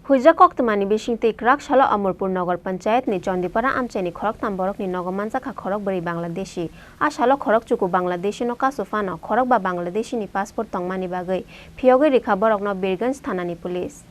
हुइजा कक्तमानी बिसिंगते क्राक सालो अमरपुर नगर पंचायत नि चंदीपारा आमचैनी खरक तांबरक नि नगमानजा खा खरक बरी बांग्लादेशी आ सालो खरक चुकु बांग्लादेशी नो कासुफानो खरक बा बांग्लादेशी नि पासपोर्ट तंगमानी बागै फियोगै रेखा बरक न बीरगंज थानानि पुलिस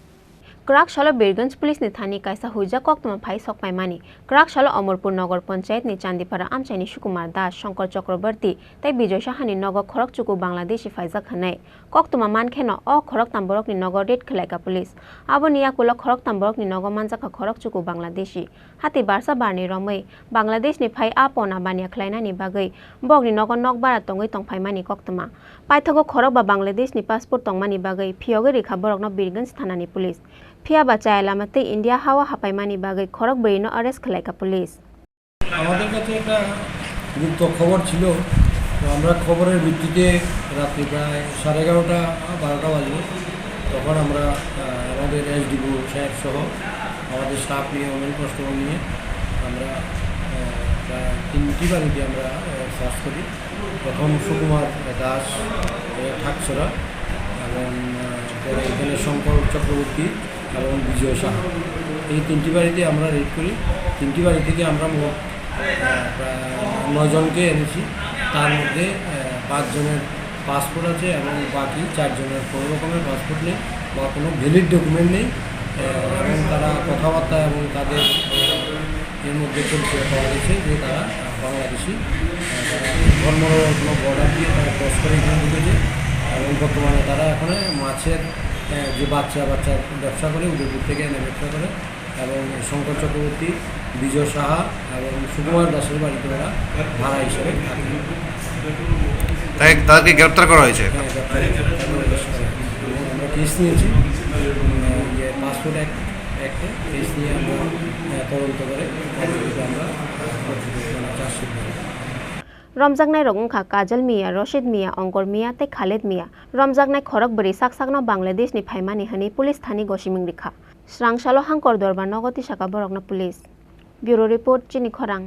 क्राक सालो बीरगंज पुलिस नि थानी कायसा हुइजा कक्तमा फाइ सकपाइमानी क्राक सालो अमरपुर नगर पंचायत नि चांदीपारा आमचैनी सुकुमार दास शंकर चक्रवर्ती तै विजय साहानि नगर खरक चुकु बांग्लादेशी फाइजा खानाय कक्तमा मानखेन अ खरक तांबरक नि नगर रेड खेलाइका पुलिस आबो नियाकुल खरक तांबरक नि नगर मानजाखा खरक चुकु बांग्लादेशी हाती बारसा बारनि रमै बांग्लादेश नि फाइ आ पना बानिया खलाइनानि बागै बगनि नगर नगबारा तंगै तंफाइमानि कक्तमा पाइथगो खरक बा बांग्लादेश नि पासपोर्ट तंगमानि बागै फियोगै रेखा बरक न बीरगंज थानानि पुलिस फिया बाचाय लामाते इंडिया हावा हापाइमानी बागै खरक बरिनो अरेस्ट खलाइका पुलिस আমাদের কাছে একটা গুপ্ত খবর ছিল তো আমরা খবরের ভিত্তিতে রাত্রি প্রায় 11:30 12টা বাজে তখন আমরা আমাদের এসডিপো সাহেব সহ আমাদের স্টাফ নিয়ে অনেক কষ্ট নিয়ে আমরা প্রায় 3টি বাড়িতে আমরা সার্চ করি প্রথম সুকুমার দাস ঠাকছড়া এবং পরে এখানে শঙ্কর চক্রবর্তী এবং বিজয় সাহা এই 3টি বাড়িতে আমরা রেড করি 3টি বাড়ি থেকে আমরা মোট প্রায় 9 জনকে এনেছি তার মধ্যে 5 জনের পাসপোর্ট আছে এবং বাকি 4 জনের কোনো রকমের পাসপোর্ট নেই বা কোনো ভ্যালিড ডকুমেন্ট নেই এবং তারা কথাবার্তা এবং তাদের এর মধ্যে পরিচয় পাওয়া গেছে যে তারা বাংলাদেশি ধর্মর কোনো বর্ডার দিয়ে তারা ক্রস করে এখানে ঢুকেছে এবং বর্তমানে তারা এখানে মাছের যে বাচ্চার ব্যবসা করে উদয়পুর থেকে এনে ব্যবসা করে এবং শঙ্কর চক্রবর্তী বিজয় সাহা এবং সুকুমার দাসের বাড়িতে ওরা ভাড়া হিসেবে থাকে তাদেরকে গ্রেপ্তার করা হয়েছে আমরা কেস নিয়েছি পাসপোর্ট অ্যাক্টে কেস নিয়ে আমরা তদন্ত করে আমরা চার্জশিট रमजागनाय रगुंखा काजल मिया रशीद मिया अंकर मिया ते खालिद मिया रमजागनाय खरक बरी साकसाकनो बांग्लादेश नि फाइमानि हनी पुलिस थानी गसिमिं रिखा स्रांसालो हांकर दरबार नगति साका बरकनो पुलिस ब्यूरो रिपोर्ट चिनी खरां।